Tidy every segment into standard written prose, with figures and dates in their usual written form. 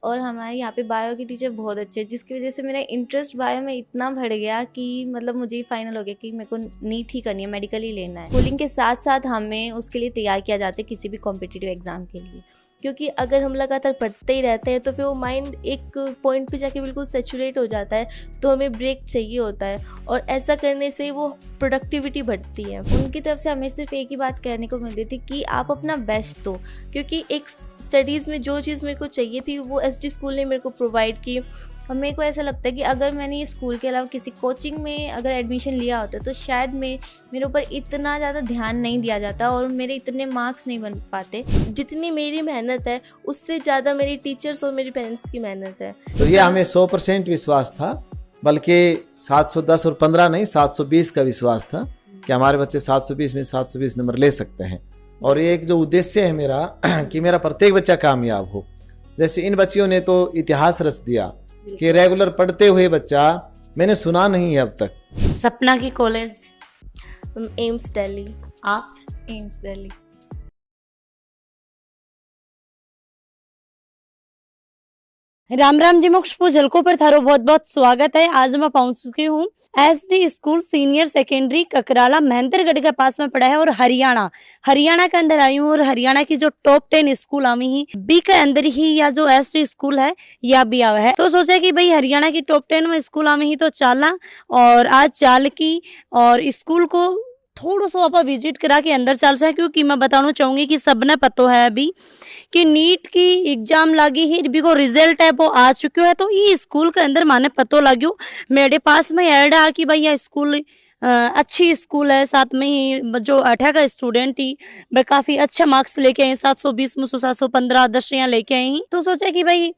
और हमारे यहाँ पे बायो की टीचर बहुत अच्छे हैं, जिसकी वजह से मेरा इंटरेस्ट बायो में इतना बढ़ गया कि मतलब मुझे फाइनल हो गया कि मेरे को नीट ही करनी है, मेडिकल ही लेना है। स्कूलिंग के साथ साथ हमें उसके लिए तैयार किया जाता है किसी भी कॉम्पिटिटिव एग्जाम के लिए, क्योंकि अगर हम लगातार पढ़ते ही रहते हैं तो फिर वो माइंड एक पॉइंट पे जाके बिल्कुल सेचुरेट हो जाता है, तो हमें ब्रेक चाहिए होता है और ऐसा करने से वो प्रोडक्टिविटी बढ़ती है। उनकी तरफ से हमें सिर्फ एक ही बात कहने को मिलती थी कि आप अपना बेस्ट दो, क्योंकि एक स्टडीज़ में जो चीज़ मेरे को चाहिए थी वो एसडी स्कूल ने मेरे को प्रोवाइड की। और मेरे को ऐसा लगता है कि अगर मैंने ये स्कूल के अलावा किसी कोचिंग में अगर एडमिशन लिया होता तो शायद मेरे ऊपर इतना ज़्यादा ध्यान नहीं दिया जाता और मेरे इतने मार्क्स नहीं बन पाते। जितनी मेरी मेहनत है उससे ज़्यादा मेरी टीचर्स और मेरे पेरेंट्स की मेहनत है। तो ये हमें 100% विश्वास था, बल्कि 710 और 15 नहीं 720 का विश्वास था कि हमारे बच्चे 720 में 720 नंबर ले सकते हैं। और ये एक जो उद्देश्य है मेरा कि मेरा प्रत्येक बच्चा कामयाब हो। जैसे इन बच्चियों ने तो इतिहास रच दिया कि रेगुलर पढ़ते हुए बच्चा मैंने सुना नहीं है अब तक। सपना की कॉलेज एम्स दिल्ली। आप? एम्स दिल्ली। राम राम जी, मोक्षपुर झलको पर थारो बहुत बहुत स्वागत है। आज मैं पहुंच चुकी हूँ SD school senior secondary Kakrala Mahendragarh के पास में पड़ा है और हरियाणा के अंदर आई हूँ। और हरियाणा की जो टॉप 10 स्कूल आवी ही बी के अंदर ही या जो एसडी स्कूल है या भी आवा है, तो सोचा कि भाई हरियाणा की टॉप 10 में स्कूल आवी ही तो चाला। और आज चाल की और स्कूल को थोड़ा सा आप विजिट करा के अंदर चल सा, क्योंकि मैं बताना चाहूंगी कि सबने पता है अभी कि नीट की एग्जाम लगी ही भी को रिजल्ट है वो आ चुके है। तो ये स्कूल के अंदर माने पतो लाग्यो, मेरे पास में ऐड आ कि भाई यह स्कूल अच्छी स्कूल है। साथ में ही जो 18 का स्टूडेंट ही वह काफी अच्छा मार्क्स लेके आए, 720 में 715 10 लेके आई। तो सोचा कि भाई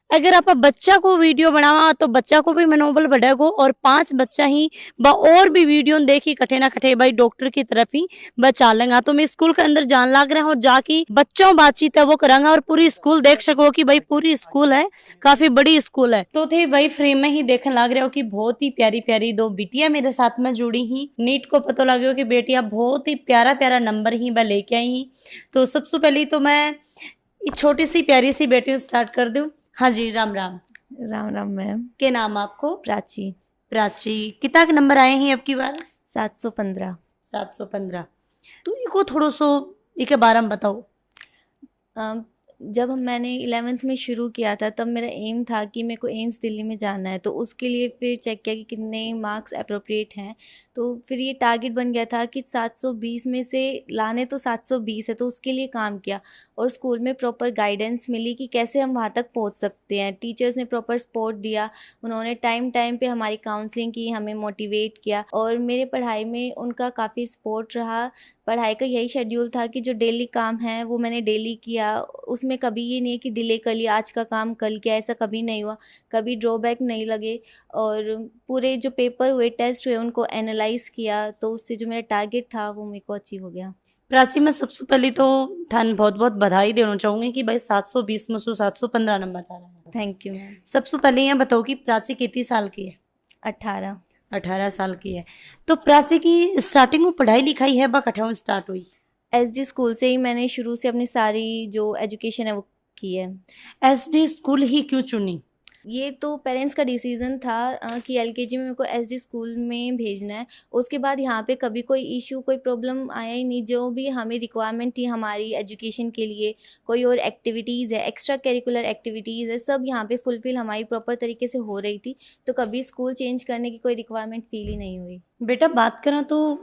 अगर आप बच्चा को वीडियो बनावा तो बच्चा को भी मनोबल बढ़ेगा और 5 बच्चा ही ब और भी वीडियो देखी कठे ना कठे भाई डॉक्टर की तरफ ही बचा लेंगा। तो मैं स्कूल के अंदर जान लग रहा हूँ और जाके बच्चों बातचीत है वो करांगा और पूरी स्कूल देख सको कि भाई पूरी स्कूल है, काफी बड़ी स्कूल है। तो थे भाई फ्रेम में ही देखने लग रहे हो कि बहुत ही प्यारी प्यारी 2 बिटिया मेरे साथ में जुड़ी ही। नीट को पता लगे कि बेटिया बहुत ही प्यारा प्यारा नंबर ही वह लेके आई ही। तो सबसे पहले तो मैं छोटी सी प्यारी सी बेटी स्टार्ट कर दूं। हाँ जी, राम राम। राम राम मैम। के नाम आपको? प्राची। प्राची, कितना के नंबर आए हैं अब की बार? 715। 715। तो इनको थोड़ा सो इके बारे में बताओ। जब मैंने 11th में शुरू किया था तब मेरा एम था कि मेरे को एम्स दिल्ली में जाना है, तो उसके लिए फिर चेक किया कि कितने मार्क्स अप्रोप्रिएट हैं। तो फिर ये टारगेट बन गया था कि 720 में से लाने तो 720 है, तो उसके लिए काम किया और स्कूल में प्रॉपर गाइडेंस मिली कि कैसे हम वहाँ तक पहुँच सकते हैं। टीचर्स ने प्रॉपर सपोर्ट दिया, उन्होंने टाइम टाइम पे हमारी काउंसलिंग की, हमें मोटिवेट किया और मेरे पढ़ाई में उनका काफ़ी सपोर्ट रहा। पढ़ाई का यही शेड्यूल था कि जो डेली काम है वो मैंने डेली किया, उसमें कभी ये नहीं है कि डिले कर लिया, आज का काम कल किया, ऐसा कभी नहीं हुआ, कभी ड्रॉबैक नहीं लगे। और पूरे जो पेपर हुए, टेस्ट हुए, उनको एनालाइज किया, तो उससे जो मेरा टारगेट था वो मेरे को अचीव हो गया। प्राची, मैं सबसे पहले तो थान बहुत बहुत बधाई देना चाहूंगी कि भाई 720 में से 715 नंबर आ रहा है। Thank you ma'am. सबसे पहले ये बताओ कि प्राची कितनी साल की है? 18 साल की है। तो प्राची की स्टार्टिंग में पढ़ाई लिखाई है बा कठा स्टार्ट हुई? एसडी स्कूल से ही मैंने शुरू से अपनी सारी जो एजुकेशन है वो की है। एसडी स्कूल ही क्यों चुनी? ये तो पेरेंट्स का डिसीज़न था कि एलकेजी में मेरे को एसडी स्कूल में भेजना है। उसके बाद यहाँ पे कभी कोई इशू, कोई प्रॉब्लम आया ही नहीं। जो भी हमें रिक्वायरमेंट थी हमारी एजुकेशन के लिए, कोई और एक्टिविटीज़ है, एक्स्ट्रा करिकुलर एक्टिविटीज़ है, सब यहाँ पे फुलफ़िल हमारी प्रॉपर तरीके से हो रही थी। तो कभी स्कूल चेंज करने की कोई रिक्वायरमेंट फ़ील ही नहीं हुई। बेटा बात करें तो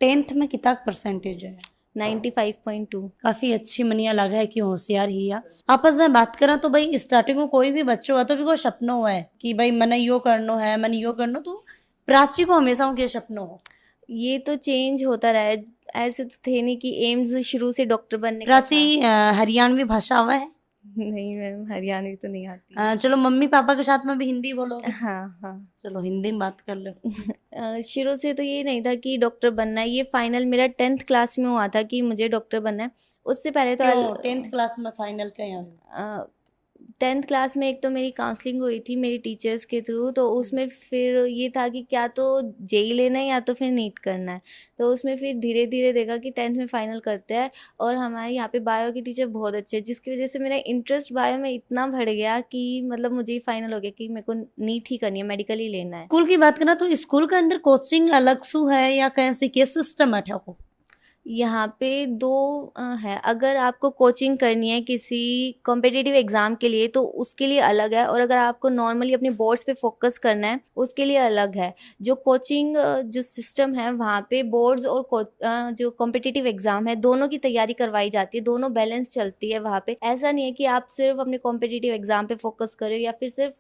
10th में कितना परसेंटेज है? 95.2। काफी अच्छी मनिया लगा है कि होशियार ही है। आपस में बात करें तो भाई स्टार्टिंग में कोई भी बच्चों है तो भी कोई सपना हुआ है कि भाई मन यो करना है, मन यो करना। तो प्राची को हमेशा उनके सपना हो? ये तो चेंज होता रहा है, ऐसे तो थे नहीं कि एम्स शुरू से डॉक्टर बनने का प्राची, हरियाणवी भाषा हुआ है? नहीं मैम, हरियाणवी तो नहीं आती। चलो मम्मी पापा के साथ में भी हिंदी बोलो। हाँ हाँ। चलो हिंदी में बात कर लो। शुरू से तो ये नहीं था कि डॉक्टर बनना है। ये फाइनल मेरा 10th क्लास में हुआ था कि मुझे डॉक्टर बनना है। उससे पहले तो 10th क्लास में फाइनल क्या? 10th क्लास में एक तो मेरी काउंसलिंग हुई थी मेरी टीचर्स के थ्रू, तो उसमें फिर ये था कि क्या तो जेई लेना है या तो फिर नीट करना है। तो उसमें फिर धीरे धीरे देखा कि 10th में फाइनल करते हैं, और हमारे यहाँ पे बायो की टीचर बहुत अच्छे हैं, जिसकी वजह से मेरा इंटरेस्ट बायो में इतना बढ़ गया कि मतलब मुझे ही फाइनल हो गया कि मेरे को नीट ही करनी है, मेडिकल ही लेना है। स्कूल की बात करना तो स्कूल के अंदर कोचिंग अलग सु है या कैसे के सिस्टम है ठाकुर? यहाँ पे दो है। अगर आपको कोचिंग करनी है किसी कॉम्पिटिटिव एग्ज़ाम के लिए तो उसके लिए अलग है, और अगर आपको नॉर्मली अपने बोर्ड्स पे फोकस करना है उसके लिए अलग है। जो कोचिंग जो सिस्टम है वहाँ पे बोर्ड्स और जो कॉम्पिटिटिव एग्ज़ाम है दोनों की तैयारी करवाई जाती है, दोनों बैलेंस चलती है वहाँ पे। ऐसा नहीं है कि आप सिर्फ अपने कॉम्पिटिटिव एग्ज़ाम पे फोकस करो या फिर सिर्फ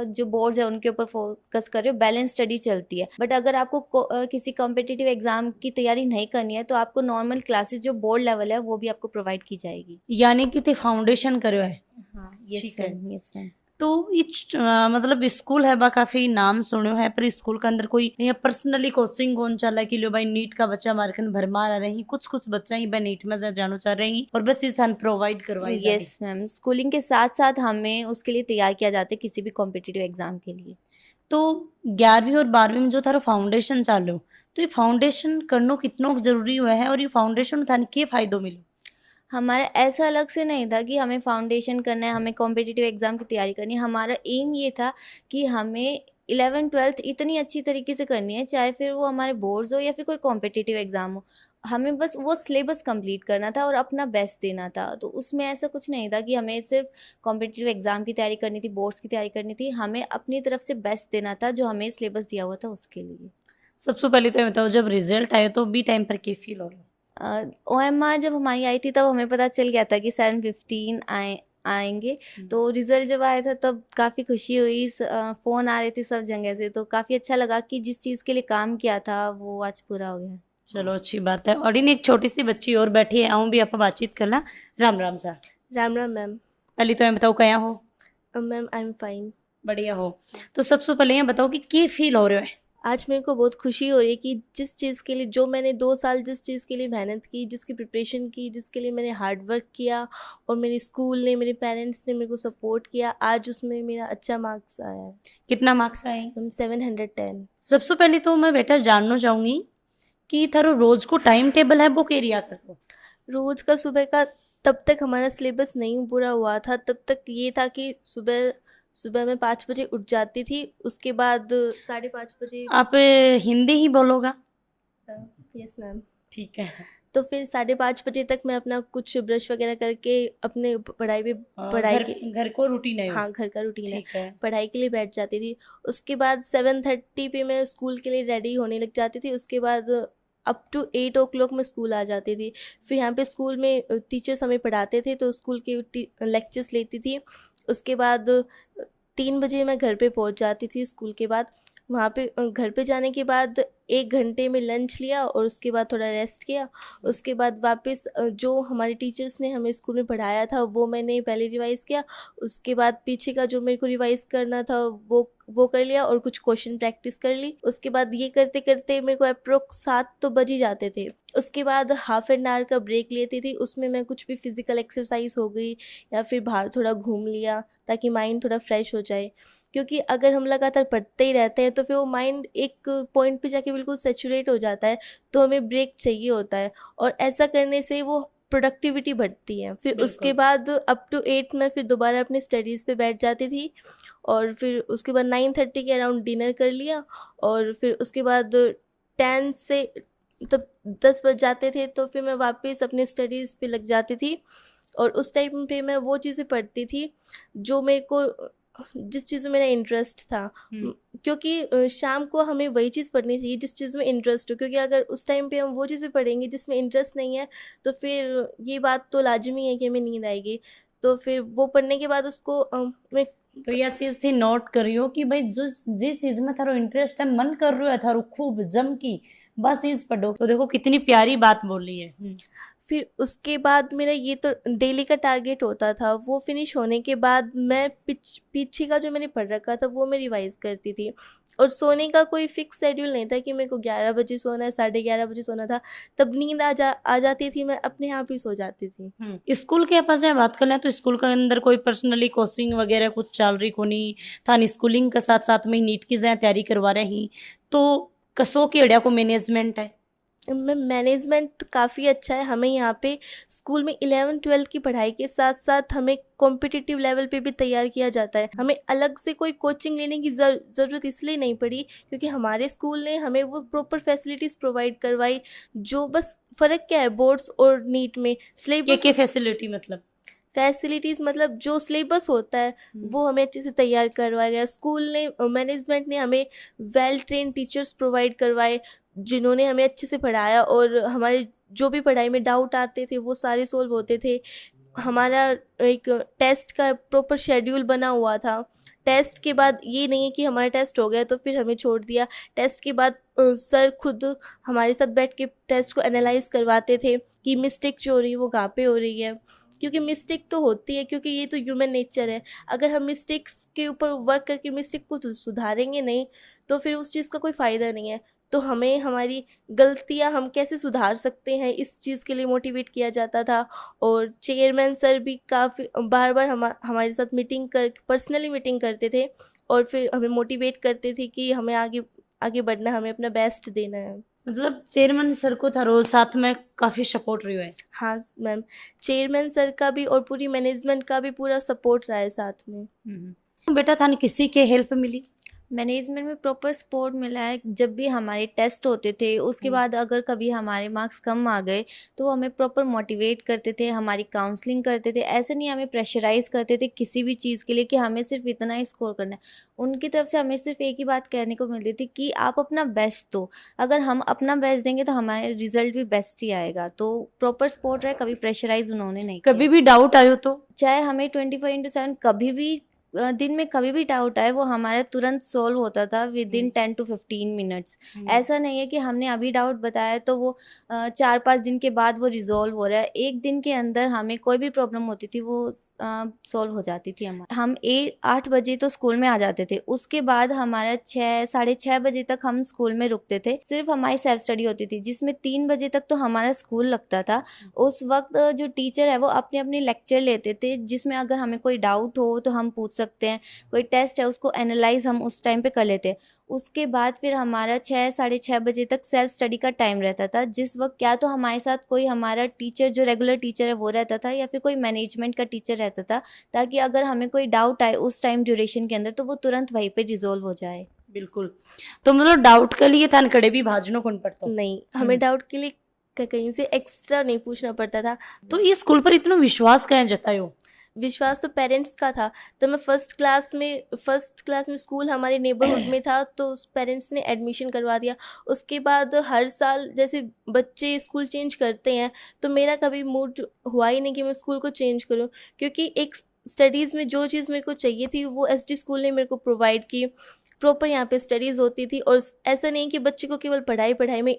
जो बोर्ड्स है उनके ऊपर फोकस कर रहे हो, बैलेंस स्टडी चलती है। बट अगर आपको किसी कॉम्पिटिटिव एग्जाम की तैयारी नहीं करनी है तो आपको नॉर्मल क्लासेस जो बोर्ड लेवल है वो भी आपको प्रोवाइड की जाएगी। यानी कि ते फाउंडेशन करो है। हाँ, यस ठीक है। Ma'am, yes ma'am. तो मतलब स्कूल है बा काफी नाम सुनो है, पर स्कूल के अंदर कोई या पर्सनली कोचिंग कौन चल रहा है कि लो भाई नीट का बच्चा मार्केट में भरमा रहा रही, कुछ बच्चा ही भाई नीट में जानो चाह रही और बस इस प्रोवाइड करवाई यस मैम, स्कूलिंग के साथ साथ हमें उसके लिए तैयार किया जाता है किसी भी कॉम्पिटिटिव एग्जाम के लिए। तो 11वीं और 12वीं में जो थारो फाउंडेशन चालू, तो ये फाउंडेशन करना कितना जरूरी हुआ है और ये फाउंडेशन थाने के फायदो मिले? हमारा ऐसा अलग से नहीं था कि हमें फाउंडेशन करना है, हमें कॉम्पिटिटिव एग्ज़ाम की तैयारी करनी है। हमारा एम ये था कि हमें 11th-12th इतनी अच्छी तरीके से करनी है, चाहे फिर वो हमारे बोर्ड्स हो या फिर कोई कॉम्पिटिटिव एग्ज़ाम हो। हमें बस वो सिलेबस कंप्लीट करना था और अपना बेस्ट देना था। तो उसमें ऐसा कुछ नहीं था कि हमें सिर्फ कॉम्पिटिटिव एग्ज़ाम की तैयारी करनी थी, बोर्ड्स की तैयारी करनी थी। हमें अपनी तरफ से बेस्ट देना था जो हमें सिलेबस दिया हुआ था उसके लिए। सबसे पहले तो ये बताओ, जब रिजल्ट आए तो बी टाइम पर क्या फील हो रहा? OMR जब हमारी आई थी तब हमें पता चल गया था कि 715 आएंगे। तो रिज़ल्ट जब आया था तब काफ़ी खुशी हुई। फ़ोन आ रहे थे सब जगह से, तो काफ़ी अच्छा लगा कि जिस चीज़ के लिए काम किया था वो आज पूरा हो गया। चलो अच्छी बात है। और इन एक छोटी सी बच्ची और बैठी है, आऊँ भी आप बातचीत करना। राम राम सर। राम राम मैम। पहले तो मैं बताओ क्या हो? Ma'am I am fine. बढ़िया हो। तो सबसे पहले ये बताओ कि क्या फील हो रहा है? आज मेरे को बहुत खुशी हो रही है कि जिस चीज़ के लिए जो मैंने 2 साल जिस चीज़ के लिए मेहनत की, जिसकी प्रिपरेशन की, जिसके लिए मैंने हार्ड वर्क किया और मेरे स्कूल ने, मेरे पेरेंट्स ने मेरे को सपोर्ट किया, आज उसमें मेरा अच्छा मार्क्स आया है। कितना मार्क्स आए? मैम 710। सबसे पहले तो मैं बेटा जानना चाहूँगी कि थारो रोज को टाइम टेबल है वो क्या कर दो? रोज़ का सुबह का तब तक हमारा सिलेबस नहीं पूरा हुआ था, तब तक ये था कि सुबह मैं 5 बजे उठ जाती थी, उसके बाद 5:30 बजे। आप हिंदी ही बोलोगा? Yes ma'am. ठीक है। तो फिर 5:30 बजे तक मैं अपना कुछ ब्रश वगैरह करके अपने घर को रूटीन है? हाँ, घर का रूटीन है। ठीक है। पढ़ाई के लिए बैठ जाती थी। उसके बाद 7:30 पे मैं स्कूल के लिए रेडी होने लग जाती थी। उसके बाद अप टू 8 o'clock मैं स्कूल आ जाती थी। फिर यहाँ पे स्कूल में टीचर्स हमें पढ़ाते थे तो स्कूल के लेक्चर्स लेती थी। उसके बाद 3 बजे मैं घर पे पहुँच जाती थी स्कूल के बाद। वहाँ पे घर पे जाने के बाद 1 घंटे में लंच लिया और उसके बाद थोड़ा रेस्ट किया। उसके बाद वापस जो हमारे टीचर्स ने हमें स्कूल में पढ़ाया था वो मैंने पहले रिवाइज़ किया। उसके बाद पीछे का जो मेरे को रिवाइज़ करना था वो कर लिया और कुछ क्वेश्चन प्रैक्टिस कर ली। उसके बाद ये करते करते मेरे को अप्रोक्स 7 तो बज ही जाते थे। उसके बाद हाफ एन आवर का ब्रेक लेती थी, उसमें मैं कुछ भी फिज़िकल एक्सरसाइज हो गई या फिर बाहर थोड़ा घूम लिया ताकि माइंड थोड़ा फ्रेश हो जाए। क्योंकि अगर हम लगातार पढ़ते ही रहते हैं तो फिर वो माइंड एक पॉइंट पे जाके बिल्कुल सैचुरेट हो जाता है, तो हमें ब्रेक चाहिए होता है और ऐसा करने से वो प्रोडक्टिविटी बढ़ती है। फिर उसके बाद अप टू 8 में फिर दोबारा अपने स्टडीज़ पे बैठ जाती थी और फिर उसके बाद 9:30 के अराउंड डिनर कर लिया और फिर उसके बाद 10 से तब 10 बज जाते थे तो फिर मैं वापस अपने स्टडीज़ पे लग जाती थी और उस टाइम पे मैं वो चीज़ें पढ़ती थी जो मेरे को जिस चीज़ में मेरा इंटरेस्ट था। क्योंकि शाम को हमें वही चीज़ पढ़नी चाहिए जिस चीज़ में इंटरेस्ट हो, क्योंकि अगर उस टाइम पे हम वो चीज़ें पढ़ेंगे जिसमें इंटरेस्ट नहीं है तो फिर ये बात तो लाजमी है कि हमें नींद आएगी। तो फिर वो पढ़ने के बाद उसको मैं तो यह चीज थी नोट करियो कि भाई जो जिस चीज में थारो इंटरेस्ट है, मन कर रहा है थारो खूब जम की, बस इस पढ़ो। तो देखो कितनी प्यारी बात बोली है। फिर उसके बाद मेरा ये तो डेली का टारगेट होता था, वो फिनिश होने के बाद मैं पीछे का जो मैंने पढ़ रखा था वो मैं रिवाइज़ करती थी। और सोने का कोई फिक्स शेड्यूल नहीं था कि मेरे को 11 बजे सोना है, 11:30 बजे सोना था। तब नींद आ जाती थी, मैं अपने आप ही सो जाती थी। स्कूल के पास जब बात करें तो स्कूल के अंदर कोई पर्सनली कोचिंग वगैरह कुछ चल रही कोनी था, स्कूलिंग के साथ साथ में नीट की जहाँ तैयारी करवा रही, तो कसो की अड़िया को मैनेजमेंट है। मैनेजमेंट काफ़ी अच्छा है। हमें यहाँ पे स्कूल में 11-12 की पढ़ाई के साथ साथ हमें कॉम्पिटिटिव लेवल पे भी तैयार किया जाता है। हमें अलग से कोई कोचिंग लेने की ज़रूरत इसलिए नहीं पड़ी क्योंकि हमारे स्कूल ने हमें वो प्रॉपर फैसिलिटीज़ प्रोवाइड करवाई। जो बस फ़र्क क्या है बोर्ड्स और नीट में, सिलेबस के फैसिलिटी मतलब फैसिलिटीज़ मतलब जो सिलेबस होता है वो हमें अच्छे से तैयार करवाया गया। स्कूल ने मैनेजमेंट ने हमें वेल ट्रेन टीचर्स प्रोवाइड करवाए जिन्होंने हमें अच्छे से पढ़ाया और हमारे जो भी पढ़ाई में डाउट आते थे वो सारे सोल्व होते थे। हमारा एक टेस्ट का प्रॉपर शेड्यूल बना हुआ था। टेस्ट के बाद ये नहीं है कि हमारा टेस्ट हो गया तो फिर हमें छोड़ दिया। टेस्ट के बाद सर खुद हमारे साथ बैठ के टेस्ट को एनालाइज करवाते थे कि मिस्टेक जो हो रही है वो कहाँ पे हो रही है, क्योंकि मिस्टेक तो होती है, क्योंकि ये तो ह्यूमन नेचर है। अगर हम मिस्टेक्स के ऊपर वर्क करके मिस्टेक को सुधारेंगे नहीं तो फिर उस चीज़ का कोई फ़ायदा नहीं है। तो हमें हमारी गलतियां हम कैसे सुधार सकते हैं इस चीज़ के लिए मोटिवेट किया जाता था। और चेयरमैन सर भी काफ़ी बार बार हमारे साथ पर्सनली मीटिंग करते थे और फिर हमें मोटिवेट करते थे कि हमें आगे आगे बढ़ना, हमें अपना बेस्ट देना है। मतलब चेयरमैन सर को थारो साथ में काफ़ी सपोर्ट रही है। हाँ मैम, चेयरमैन सर का भी और पूरी मैनेजमेंट का भी पूरा सपोर्ट रहा है साथ में। बेटा थाने किसी के हेल्प मिली? मैनेजमेंट में प्रॉपर सपोर्ट मिला है। जब भी हमारे टेस्ट होते थे उसके बाद अगर कभी हमारे मार्क्स कम आ गए तो हमें प्रॉपर मोटिवेट करते थे, हमारी काउंसलिंग करते थे। ऐसे नहीं हमें प्रेशराइज करते थे किसी भी चीज़ के लिए कि हमें सिर्फ इतना ही स्कोर करना है। उनकी तरफ से हमें सिर्फ एक ही बात कहने को मिलती थी कि आप अपना बेस्ट दो, अगर हम अपना बेस्ट देंगे तो हमारे रिजल्ट भी बेस्ट ही आएगा। तो प्रॉपर सपोर्ट रहा, कभी प्रेशराइज उन्होंने नहीं कभी किया। भी डाउट आयो तो चाहे हमें 24/7 कभी भी दिन में कभी भी डाउट आए वो हमारा तुरंत सॉल्व होता था विद इन 10 to 15 मिनट्स। ऐसा नहीं है कि हमने अभी डाउट बताया तो वो 4-5 दिन के बाद वो रिजॉल्व हो रहा है। एक दिन के अंदर हमें कोई भी प्रॉब्लम होती थी वो सॉल्व हो जाती थी। हम 8 बजे तो स्कूल में आ जाते थे, उसके बाद हमारा 6-6:30 बजे तक हम स्कूल में रुकते थे। सिर्फ हमारी सेल्फ स्टडी होती थी जिसमें 3 बजे तक तो हमारा स्कूल लगता था। उस वक्त जो टीचर है वो अपने अपने लेक्चर लेते थे जिसमें अगर हमें कोई डाउट हो तो हम पूछ सकते हैं, कोई टेस्ट है उसको एनालाइज हम उस टाइम पे कर लेते हैं। उसके बाद फिर हमारा 6-6:30 बजे तक सेल्फ स्टडी का टाइम रहता था, जिस वक्त क्या तो हमारे साथ कोई हमारा टीचर जो रेगुलर टीचर है वो रहता था या फिर कोई मैनेजमेंट का टीचर रहता था, ताकि अगर हमें कोई डाउट आए उस टाइम ड्यूरेशन के अंदर तो वो तुरंत वहीं पे रिजोल्व हो जाए। बिल्कुल। तो मतलब डाउट के लिए थान कड़े भी भाजनो कौन पड़ता? नहीं, हमें डाउट के लिए कहीं से एक्स्ट्रा नहीं पूछना पड़ता था। तो इस स्कूल पर इतना विश्वास कहाँ जतायो? विश्वास तो पेरेंट्स का था। तो मैं फर्स्ट क्लास में स्कूल हमारे नेबरहुड में था तो पेरेंट्स ने एडमिशन करवा दिया। उसके बाद हर साल जैसे बच्चे स्कूल चेंज करते हैं तो मेरा कभी मूड हुआ ही नहीं कि मैं स्कूल को चेंज करूं, क्योंकि एक स्टडीज़ में जो चीज़ मेरे को चाहिए थी वो एसडी स्कूल ने मेरे को प्रोवाइड की। प्रॉपर यहाँ पे स्टडीज़ होती थी और ऐसा नहीं कि बच्चे को केवल पढ़ाई में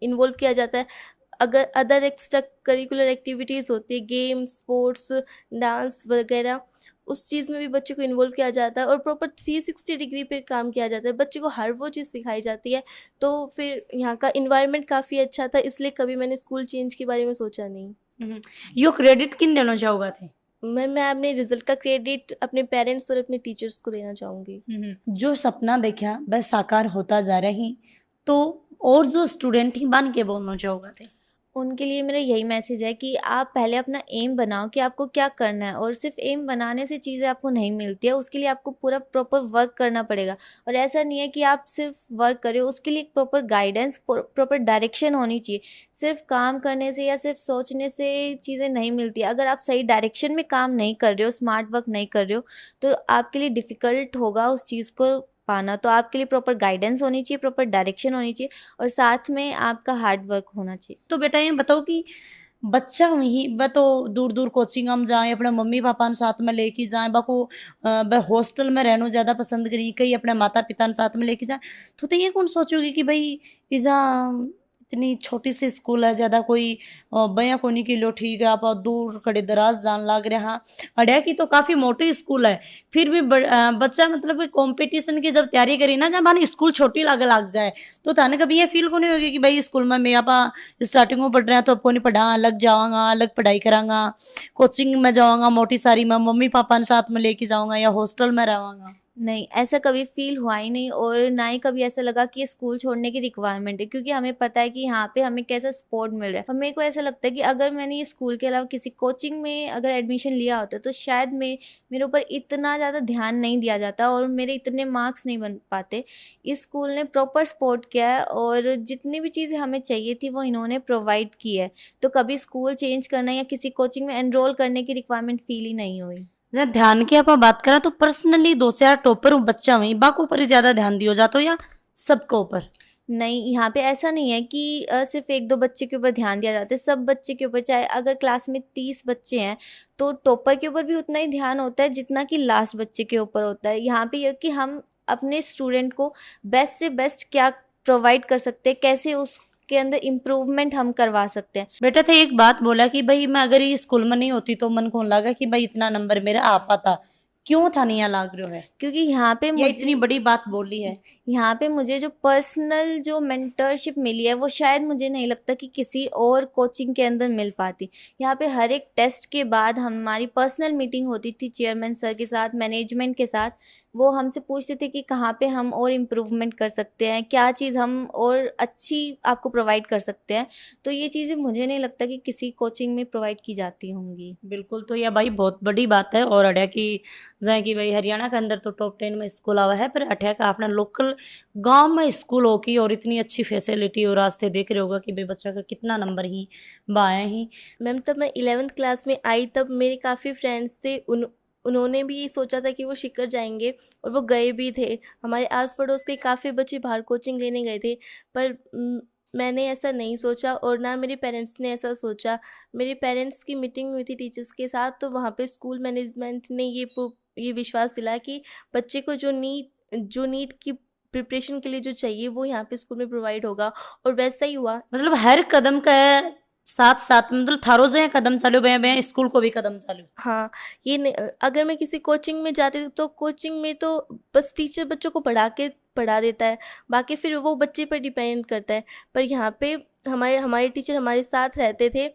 इन्वॉल्व किया जाता है। अगर अदर एक्स्ट्रा करिकुलर एक्टिविटीज़ होती है, गेम्स, स्पोर्ट्स, डांस वगैरह, उस चीज़ में भी बच्चे को इन्वॉल्व किया जाता है और प्रॉपर 360 डिग्री पे काम किया जाता है। बच्चे को हर वो चीज़ सिखाई जाती है। तो फिर यहाँ का इन्वायरमेंट काफ़ी अच्छा था, इसलिए कभी मैंने स्कूल चेंज के बारे में सोचा नहीं। यो क्रेडिट किन देना चाहोगा थे? मैं अपने रिजल्ट का क्रेडिट अपने पेरेंट्स और अपने टीचर्स को देना चाहूँगी। जो सपना देखा वह साकार होता जा रही, तो और जो स्टूडेंट ही बन के बोलना चाहोगा थे? उनके लिए मेरा यही मैसेज है कि आप पहले अपना एम बनाओ कि आपको क्या करना है, और सिर्फ एम बनाने से चीज़ें आपको नहीं मिलती है, उसके लिए आपको पूरा प्रॉपर वर्क करना पड़ेगा। और ऐसा नहीं है कि आप सिर्फ वर्क करें, उसके लिए एक प्रॉपर गाइडेंस, प्रॉपर डायरेक्शन होनी चाहिए। सिर्फ काम करने से या सिर्फ सोचने से चीज़ें नहीं मिलती। अगर आप सही डायरेक्शन में काम नहीं कर रहे हो, स्मार्ट वर्क नहीं कर रहे हो, तो आपके लिए डिफ़िकल्ट होगा उस चीज़ को पाना। तो आपके लिए प्रॉपर गाइडेंस होनी चाहिए, प्रॉपर डायरेक्शन होनी चाहिए और साथ में आपका हार्ड वर्क होना चाहिए। तो बेटा ये बताओ कि बच्चा वहीं ब तो दूर दूर कोचिंग हम जाए अपने मम्मी पापा ने साथ में लेके जाए बाको ब हॉस्टल में रहना ज्यादा पसंद करी कई अपने माता पिता ने साथ में लेके जाए तो ये कौन सोचोगे कि भाई इजा इतनी छोटी सी स्कूल है ज्यादा कोई बया कोनी किलो ठीक है आप दूर खड़े दराज जान लाग रहे हाँ अड्या की तो काफी मोटी स्कूल है फिर भी बच्चा मतलब कंपटीशन की जब तैयारी करी ना जब मान स्कूल छोटी लाग जाए तो थाने कभी ये फील को नहीं होगी कि भाई स्कूल में मैं आप स्टार्टिंग में पढ़ रहे हैं तो आपको नहीं पढ़ा अलग जाऊंगा अलग पढ़ाई करांगा कोचिंग में जाऊंगा मोटी सारी मैं मम्मी पापा ने साथ में लेके जाऊंगा या हॉस्टल में रहूंगा नहीं, ऐसा कभी फील हुआ ही नहीं और ना ही कभी ऐसा लगा कि ये स्कूल छोड़ने की रिक्वायरमेंट है, क्योंकि हमें पता है कि यहाँ पे हमें कैसा सपोर्ट मिल रहा है। और मेरे को ऐसा लगता है कि अगर मैंने ये स्कूल के अलावा किसी कोचिंग में अगर एडमिशन लिया होता तो शायद मेरे ऊपर इतना ज़्यादा ध्यान नहीं दिया जाता और मेरे इतने मार्क्स नहीं बन पाते। इस स्कूल ने प्रॉपर सपोर्ट किया है और जितनी भी चीज़ें हमें चाहिए थी वो इन्होंने प्रोवाइड की है। तो कभी स्कूल चेंज करना या किसी कोचिंग में एनरोल करने की रिक्वायरमेंट फील ही नहीं हुई। जब ध्यान की आप बात करें तो पर्सनली 2-4 टॉपर बच्चा वहीं बाको ऊपर ही ज्यादा ध्यान दियो जातो या सबको ऊपर? नहीं, यहाँ पे ऐसा नहीं है कि सिर्फ 1-2 बच्चे के ऊपर ध्यान दिया जाता है, सब बच्चे के ऊपर। चाहे अगर क्लास में 30 बच्चे हैं तो टॉपर के ऊपर भी उतना ही ध्यान होता है जितना कि लास्ट बच्चे के ऊपर होता है। यहाँ पे ये कि हम अपने स्टूडेंट को बेस्ट से बेस्ट क्या प्रोवाइड कर सकते हैं, कैसे उसके अंदर इम्प्रूवमेंट हम करवा सकते हैं। बेटा थे एक बात बोला कि भाई मैं अगर ये स्कूल में नहीं होती तो मन को लगा कि भाई इतना नंबर मेरा आ पाता, क्यों था नहीं लाग रहा है? क्योंकि यहाँ पे ये इतनी बड़ी बात बोली है। यहाँ पे मुझे जो पर्सनल जो मेंटरशिप मिली है वो शायद मुझे नहीं लगता कि किसी और कोचिंग के अंदर मिल पाती। यहाँ पे हर एक टेस्ट के बाद हमारी पर्सनल मीटिंग होती थी चेयरमैन सर के साथ, मैनेजमेंट के साथ। वो हमसे पूछते थे कि कहाँ पे हम और इम्प्रूवमेंट कर सकते हैं, क्या चीज़ हम और अच्छी आपको प्रोवाइड कर सकते हैं। तो ये चीज़ें मुझे नहीं लगता कि किसी कोचिंग में प्रोवाइड की जाती होंगी। बिल्कुल, तो यह भाई बहुत बड़ी बात है। और अड्या की जाए कि भाई हरियाणा के अंदर तो टॉप 10 में स्कूल आवा है, पर अठ्या का अपना लोकल गांव में स्कूल हो की और इतनी अच्छी फैसिलिटी और रास्ते देख रहे होगा कि भाई बच्चा का कितना नंबर ही बाया ही। मैम तब मैं 11th क्लास में आई तब मेरे काफ़ी फ्रेंड्स थे, उन्होंने भी ये सोचा था कि वो शिकर जाएंगे और वो गए भी थे। हमारे आस पड़ोस के काफ़ी बच्चे बाहर कोचिंग लेने गए थे, पर मैंने ऐसा नहीं सोचा और ना मेरे पेरेंट्स ने ऐसा सोचा। मेरे पेरेंट्स की मीटिंग हुई थी टीचर्स के साथ, तो वहाँ पे स्कूल मैनेजमेंट ने ये विश्वास दिलाया कि बच्चे को जो नीट की प्रिपरेशन के लिए जो चाहिए वो यहाँ पे स्कूल में प्रोवाइड होगा, और वैसा ही हुआ। मतलब हर कदम का साथ साथ मतलब थारो से कदम चालू भैया स्कूल को भी कदम चालू। हाँ, अगर मैं किसी कोचिंग में जाती तो कोचिंग में तो बस टीचर बच्चों को पढ़ा देता है, बाकी फिर वो बच्चे पर डिपेंड करता है। पर यहाँ पे हमारे टीचर हमारे साथ रहते थे।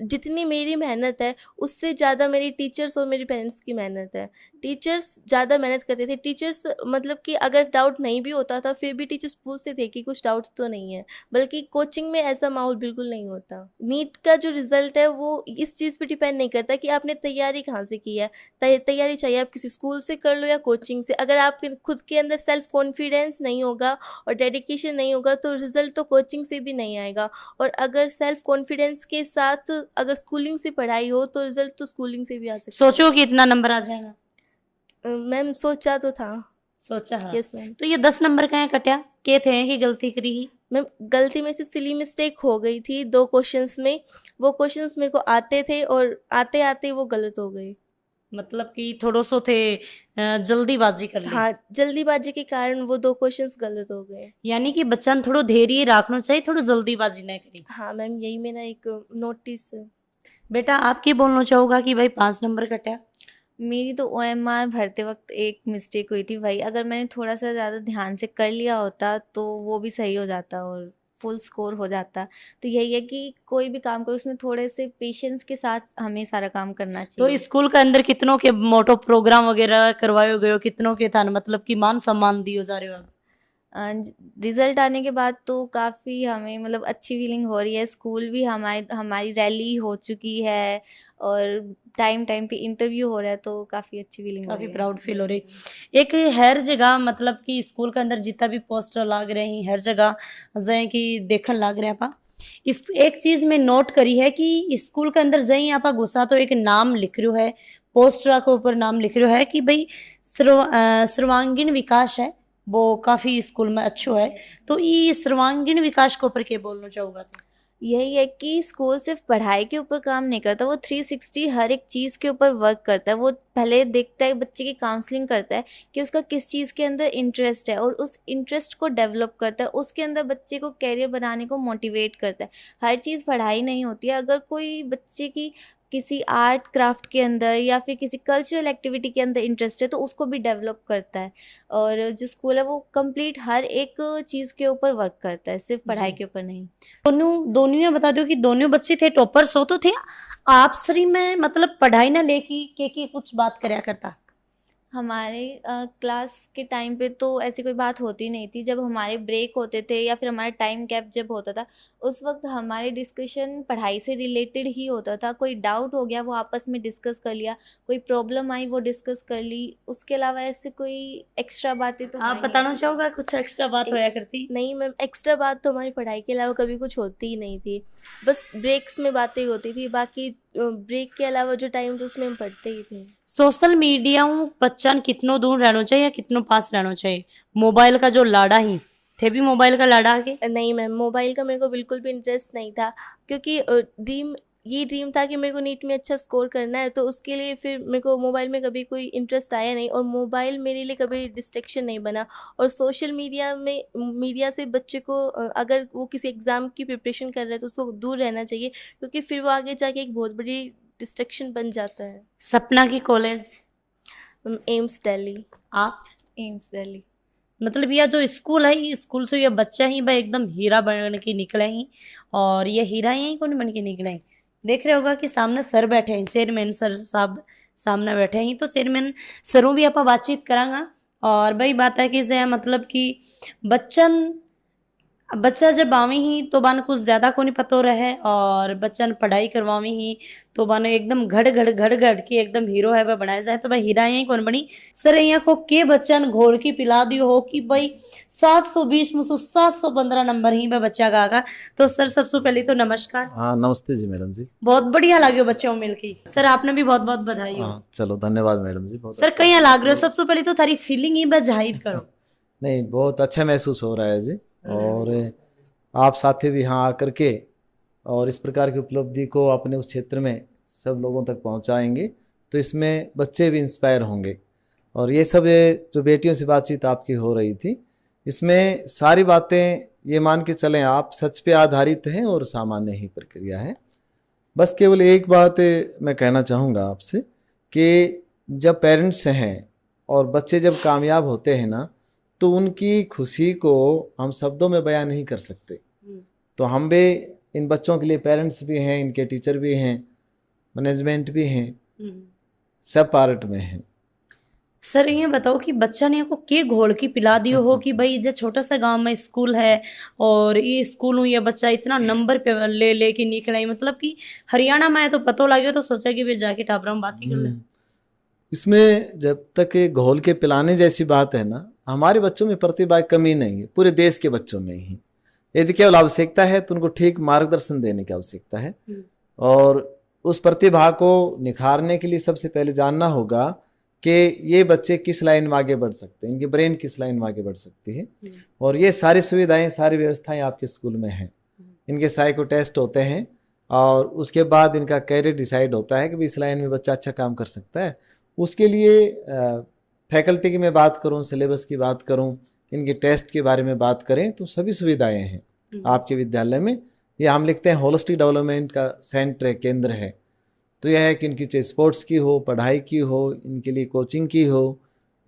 जितनी मेरी मेहनत है उससे ज़्यादा मेरी टीचर्स और मेरे पेरेंट्स की मेहनत है। टीचर्स ज़्यादा मेहनत करते थे। टीचर्स मतलब कि अगर डाउट नहीं भी होता था फिर भी टीचर्स पूछते थे कि कुछ डाउट्स तो नहीं है, बल्कि कोचिंग में ऐसा माहौल बिल्कुल नहीं होता। नीट का जो रिज़ल्ट है वो इस चीज़ पे डिपेंड नहीं करता कि आपने तैयारी कहाँ से की है। तैयारी चाहिए आप किसी स्कूल से कर लो या कोचिंग से। अगर आप खुद के अंदर सेल्फ कॉन्फिडेंस नहीं होगा और डेडिकेशन नहीं होगा तो रिज़ल्ट तो कोचिंग से भी नहीं आएगा। और अगर सेल्फ कॉन्फिडेंस के साथ अगर स्कूलिंग से पढ़ाई हो तो रिजल्ट तो स्कूलिंग से भी आ सकता है। सोचो कि इतना नंबर आ जाएगा? मैम सोचा तो था। सोचा हाँ। Yes ma'am. तो ये 10 नंबर कहाँ कटा के थे कि गलती करी ही? मैम गलती में से सिली मिस्टेक हो गई थी 2 क्वेश्चंस में। वो क्वेश्चंस मेरे को आते थे और आते आते वो गलत हो गए। मतलब कि थोड़ो सो थे जल्दीबाजी कर ली। हाँ, जल्दीबाजी के कारण वो 2 क्वेश्चंस गलत हो गए। यानी कि बच्चा ने थोड़ा धैर्य रखना चाहिए, थोड़ा जल्दीबाजी नहीं करी। हाँ मैम, यही मेरा एक नोटिस है। बेटा आप क्या बोलना चाहोगा कि भाई 5 नंबर कटा? मेरी तो OMR भरते वक्त एक मिस्टेक हुई थी भाई। अगर मैंने थोड़ा सा ज़्यादा ध्यान से कर लिया होता तो वो भी सही हो जाता और फुल स्कोर हो जाता। तो यही है कि कोई भी काम करो उसमें थोड़े से पेशेंस के साथ हमें सारा काम करना चाहिए। तो स्कूल के अंदर कितनों के मोटो प्रोग्राम वगैरह करवाए गए हो, कितनों के था मतलब कि मान सम्मान दियो जा रहे हो? रिजल्ट आने के बाद तो काफ़ी हमें मतलब अच्छी फीलिंग हो रही है। स्कूल भी हमारी रैली हो चुकी है और टाइम पे इंटरव्यू हो रहा है, तो काफ़ी अच्छी फीलिंग हो रही काफी है। प्राउड फील हो रही। एक हर जगह मतलब कि स्कूल के अंदर जितना भी पोस्टर लाग रहे हैं हर जगह जय कि देखन लाग रहे हैं। इस एक चीज में नोट करी है कि स्कूल के अंदर जय आप घुसा तो एक नाम लिख रहा है, पोस्टर के ऊपर नाम लिख रहा है कि भाई सर्वांगीण विकास है, वो काफी स्कूल में अच्छो है। तो ये सर्वांगीण विकास के ऊपर क्या बोलना चाहूँगा? यही है कि स्कूल सिर्फ पढ़ाई के ऊपर काम नहीं करता, वो 360 हर एक चीज़ के ऊपर वर्क करता है। वो पहले देखता है, बच्चे की काउंसलिंग करता है कि उसका किस चीज़ के अंदर इंटरेस्ट है और उस इंटरेस्ट को डेवलप करता है, उसके अंदर बच्चे को कैरियर बनाने को मोटिवेट करता है। हर चीज़ पढ़ाई नहीं होती है। अगर कोई बच्चे की किसी आर्ट क्राफ्ट के अंदर या फिर किसी कल्चरल एक्टिविटी के अंदर इंटरेस्ट है तो उसको भी डेवलप करता है। और जो स्कूल है वो कंप्लीट हर एक चीज़ के ऊपर वर्क करता है, सिर्फ पढ़ाई जी। के ऊपर नहीं। दोनों ये बता दो कि दोनों बच्चे थे टॉपर्स हो तो थे आप श्री में मतलब पढ़ाई ना लेके के कुछ बात करया करता। हमारे क्लास के टाइम पे तो ऐसी कोई बात होती नहीं थी। जब हमारे ब्रेक होते थे या फिर हमारा टाइम गैप जब होता था, उस वक्त हमारे डिस्कशन पढ़ाई से रिलेटेड ही होता था। कोई डाउट हो गया वो आपस में डिस्कस कर लिया, कोई प्रॉब्लम आई वो डिस्कस कर ली। उसके अलावा ऐसे कोई एक्स्ट्रा बातें तो आप बताना चाहोगे कुछ एक्स्ट्रा बात होया करती? नहीं मैम, एक्स्ट्रा बात तो हमारी पढ़ाई के अलावा कभी कुछ होती ही नहीं थी। बस ब्रेक्स में बातें होती थी, बाकी ब्रेक के अलावा जो टाइम था उसमें हम पढ़ते ही थे। सोशल मीडिया बच्चा कितनो दूर रहना चाहिए या कितनो पास रहना चाहिए? मोबाइल का जो लाड़ा ही थे भी मोबाइल का लाड़ा आगे? नहीं मैम, मोबाइल का मेरे को बिल्कुल भी इंटरेस्ट नहीं था, क्योंकि ड्रीम था कि मेरे को नीट में अच्छा स्कोर करना है, तो उसके लिए फिर मेरे को मोबाइल में कभी कोई इंटरेस्ट आया नहीं और मोबाइल मेरे लिए कभी डिस्ट्रैक्शन नहीं बना। और सोशल मीडिया से बच्चे को अगर वो किसी एग्ज़ाम की प्रिपरेशन कर रहा है तो उसको दूर रहना चाहिए, क्योंकि फिर वो आगे जाके एक बहुत बड़ी डिस्ट्रैक्शन बन जाता है। सपना की कॉलेज? एम्स दिल्ली। आप? एम्स दिल्ली। मतलब यह जो स्कूल है, ये स्कूल से ये बच्चा ही भाई एकदम हीरा बन के निकले ही, और ये हीरा यही कौन बन के निकले हैं? देख रहे होगा कि सामने सर बैठे हैं, चेयरमैन सर साहब सामने बैठे हैं, तो चेयरमैन सरों भी आप बातचीत करांगा। और भाई बात है कि जे मतलब कि बच्चा जब आवी ही तो बाने कुछ ज्यादा को नहीं पतो रहे, और बच्चा ने पढ़ाई करवावी ही तो बाने एकदम घड़ घड़ के एकदम हीरो है वह बनाया जाए। तो भाई हीरा यही कौन बनी सर? यहाँ को के बच्चा ने घोड़ की पिला दियो हो कि भाई 720 में से 715 नंबर ही वह बच्चा का आगा। तो सर सबसे पहले तो नमस्कार। हाँ नमस्ते जी मैडम जी। बहुत बढ़िया लगे बच्चों मिल के। सर आपने भी बहुत बहुत बधाई हो। हाँ चलो धन्यवाद मैडम जी। बहुत सर अच्छा। कहीं लाग रहे हो, सबसे पहले तो थारी फीलिंग ही बस जाहिर करो। नहीं बहुत अच्छा महसूस हो रहा है जी, और आप साथी भी यहाँ आकर के और इस प्रकार की उपलब्धि को अपने उस क्षेत्र में सब लोगों तक पहुँचाएंगे तो इसमें बच्चे भी इंस्पायर होंगे। और ये सब जो बेटियों से बातचीत आपकी हो रही थी, इसमें सारी बातें ये मान के चलें आप सच पे आधारित हैं और सामान्य ही प्रक्रिया है। बस केवल एक बात मैं कहना चाहूँगा आपसे कि जब पेरेंट्स हैं और बच्चे जब कामयाब होते हैं ना, तो उनकी खुशी को हम शब्दों में बयान नहीं कर सकते। तो हम भी इन बच्चों के लिए पेरेंट्स भी हैं, इनके टीचर भी हैं, मैनेजमेंट भी हैं, सब पार्ट में हैं। सर ये बताओ कि बच्चा ने को के घोल की पिला दियो हो कि भाई जो छोटा सा गांव में स्कूल है और ये स्कूल में ये बच्चा इतना नंबर पे ले के निकला, मतलब कि हरियाणा में है तो पतो लगे तो सोचा कि फिर जाके टापरा में बात ही कर ले। इसमें जब तक घोल के पिलाने जैसी बात है ना, हमारे बच्चों में प्रतिभा की कमी नहीं है, पूरे देश के बच्चों में ही। यदि केवल आवश्यकता है तो उनको ठीक मार्गदर्शन देने की आवश्यकता है, और उस प्रतिभा को निखारने के लिए सबसे पहले जानना होगा कि ये बच्चे किस लाइन में आगे बढ़ सकते हैं, इनकी ब्रेन किस लाइन में आगे बढ़ सकती है। और ये सारी सुविधाएं, सारी व्यवस्थाएं आपके स्कूल में हैं। इनके साइको टेस्ट होते हैं और उसके बाद इनका कैरियर डिसाइड होता है कि इस लाइन में बच्चा अच्छा काम कर सकता है। उसके लिए फैकल्टी की मैं बात करूं, सिलेबस की बात करूं, इनके टेस्ट के बारे में बात करें तो सभी सुविधाएं हैं आपके विद्यालय में। ये हम लिखते हैं होलिस्टिक डेवलपमेंट का सेंटर है, केंद्र है। तो यह है कि इनकी चाहे स्पोर्ट्स की हो, पढ़ाई की हो, इनके लिए कोचिंग की हो,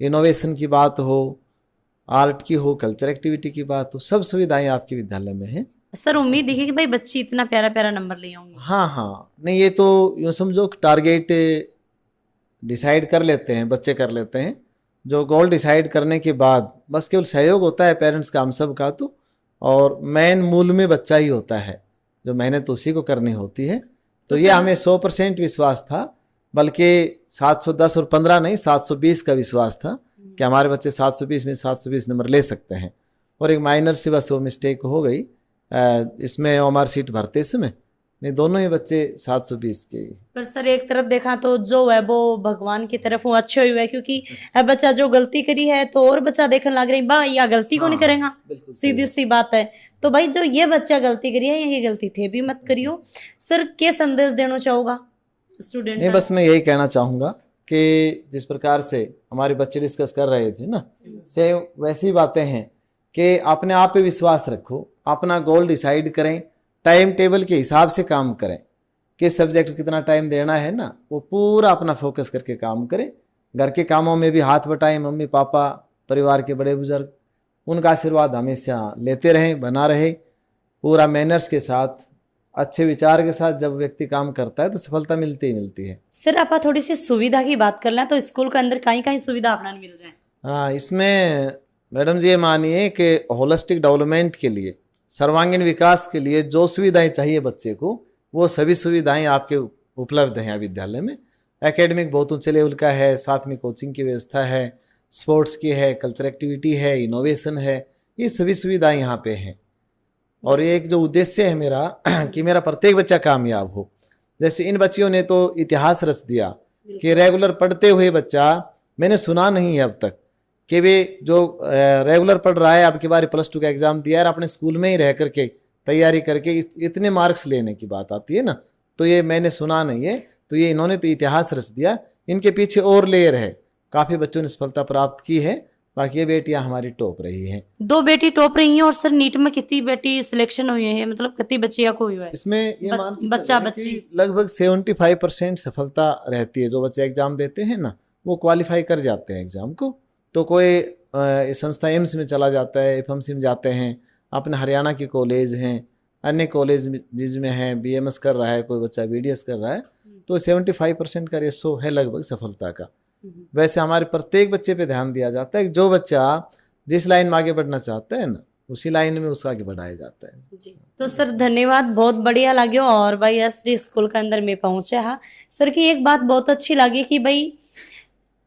इनोवेशन की बात हो, आर्ट की हो, कल्चर एक्टिविटी की बात हो, सब सुविधाएं आपके विद्यालय में हैं। सर उम्मीद है कि भाई बच्चे इतना प्यारा प्यारा नंबर ले आएंगे। हाँ हाँ, नहीं ये तो यूँ समझो टारगेट डिसाइड कर लेते हैं, बच्चे कर लेते हैं। जो गोल डिसाइड करने के बाद बस केवल सहयोग होता है पेरेंट्स का, हम सब का, तो और मेन मूल में बच्चा ही होता है, जो मेहनत उसी को करनी होती है। तो ये हमें 100% विश्वास था, बल्कि 710 और 15 नहीं 720 का विश्वास था कि हमारे बच्चे 720 में 720 नंबर ले सकते हैं। और एक माइनर सी बस वो मिस्टेक हो गई इसमें ओमआर सीट भरते समय, नहीं, दोनों ही बच्चे 720 के ही। पर सर एक तरफ देखा तो जो है वो भगवान की तरफ वो अच्छे हुए, क्योंकि है बच्चा जो गलती करी है तो और बच्चा देखने लग रही बा या गलती को नहीं करेगा, बिल्कुल सही सीधी है। सी बात है। तो भाई जो ये बच्चा गलती करी है ये गलती थे भी मत करियो। सर क्या संदेश देना चाहोगा स्टूडेंट? नहीं, बस मैं यही कहना चाहूँगा कि जिस प्रकार से हमारे बच्चे डिस्कस कर रहे थे ना, से वैसी बातें हैं कि अपने आप पे विश्वास रखो, अपना गोल डिसाइड करें, टाइम टेबल के हिसाब से काम करें, किस सब्जेक्ट को कितना टाइम देना है ना, वो पूरा अपना फोकस करके काम करें। घर के कामों में भी हाथ बटाएं, मम्मी पापा, परिवार के बड़े बुजुर्ग, उनका आशीर्वाद हमेशा लेते रहें, बना रहे। पूरा मैनर्स के साथ, अच्छे विचार के साथ जब व्यक्ति काम करता है तो सफलता मिलती ही मिलती है। सर आप थोड़ी सी सुविधा की बात कर लें तो स्कूल के अंदर कहीं कहीं सुविधा अपनाने मिल जाए? हाँ, इसमें मैडम जी ये मानिए कि होलिस्टिक डेवलपमेंट के लिए, सर्वांगीण विकास के लिए जो सुविधाएं चाहिए बच्चे को, वो सभी सुविधाएं आपके उपलब्ध हैं विद्यालय में। एकेडमिक बहुत ऊंचे लेवल का है, साथ में कोचिंग की व्यवस्था है, स्पोर्ट्स की है, कल्चर एक्टिविटी है, इनोवेशन है, ये सभी सुविधाएं यहाँ पे हैं। और एक जो उद्देश्य है मेरा कि मेरा प्रत्येक बच्चा कामयाब हो। जैसे इन बच्चियों ने तो इतिहास रच दिया कि रेगुलर पढ़ते हुए बच्चा, मैंने सुना नहीं है अब तक कि वे जो रेगुलर पढ़ रहा है, अब की बार +2 का एग्जाम दिया है, अपने स्कूल में ही रह करके तैयारी करके इतने मार्क्स लेने की बात आती है ना, तो ये मैंने सुना नहीं है। तो ये इन्होंने तो इतिहास रच दिया, इनके पीछे और लेयर है, काफ़ी बच्चों ने सफलता प्राप्त की है। बाकी ये बेटियां हमारी टॉप रही हैं। 2 बेटी टॉप रही हैं। और सर नीट में कितनी बेटी सिलेक्शन हुई है, मतलब कितनी बच्चियां को हुई है? इसमें ये मान के बच्चा चलें बच्ची कि लगभग 75% सफलता रहती है। जो बच्चे एग्जाम देते हैं ना, वो क्वालिफाई कर जाते हैं एग्जाम को। तो कोई संस्था एम्स में चला जाता है, एफएमसी में जाते हैं, अपने हरियाणा के कॉलेज हैं, अन्य कॉलेज जिसमें है BMS कर रहा है, कोई बच्चा BDS कर रहा है, तो 75% का रेशो है लगभग सफलता का। वैसे हमारे प्रत्येक बच्चे पे ध्यान दिया जाता है कि जो बच्चा जिस लाइन में आगे बढ़ना चाहता है ना, उसी लाइन में उसको आगे बढ़ाया जाता है। जी। तो सर धन्यवाद, बहुत बढ़िया लगे। और भाई SD स्कूल के अंदर में पहुंचे। हाँ सर की एक बात बहुत अच्छी लगी कि भाई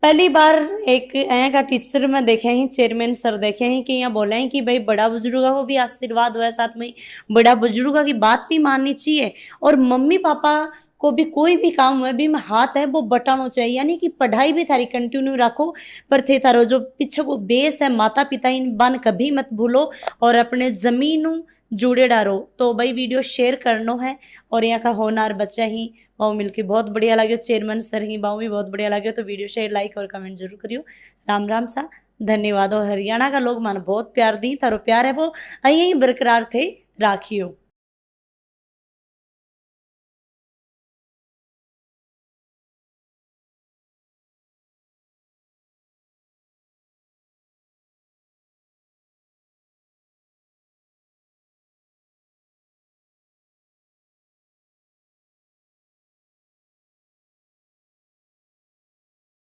पहली बार एक यहाँ का टीचर में देखे हैं, चेयरमैन सर देखे हैं कि यहाँ बोले हैं कि भाई बड़ा बुजुर्गों को भी आशीर्वाद हुआ है, साथ में बड़ा बुजुर्गों की बात भी माननी चाहिए, और मम्मी पापा को भी कोई भी काम हुआ भी में हाथ है वो बटाना चाहिए। यानी कि पढ़ाई भी थारी कंटिन्यू रखो, पर थे तारो जो पीछे को बेस है माता पिता इन बन कभी मत भूलो, और अपने जमीन जुड़े डारो। तो भाई वीडियो शेयर करनो है, और यहाँ का होनार बच्चा ही बाऊ मिलके बहुत बढ़िया लगे, चेयरमैन सर ही बाऊ भी बहुत बढ़िया लगे। तो वीडियो शेयर लाइक और कमेंट जरूर करियो। राम राम सा, धन्यवाद। और हरियाणा का लोग मान बहुत प्यार दी, तारो प्यार है वो यही बरकरार थे राखियो।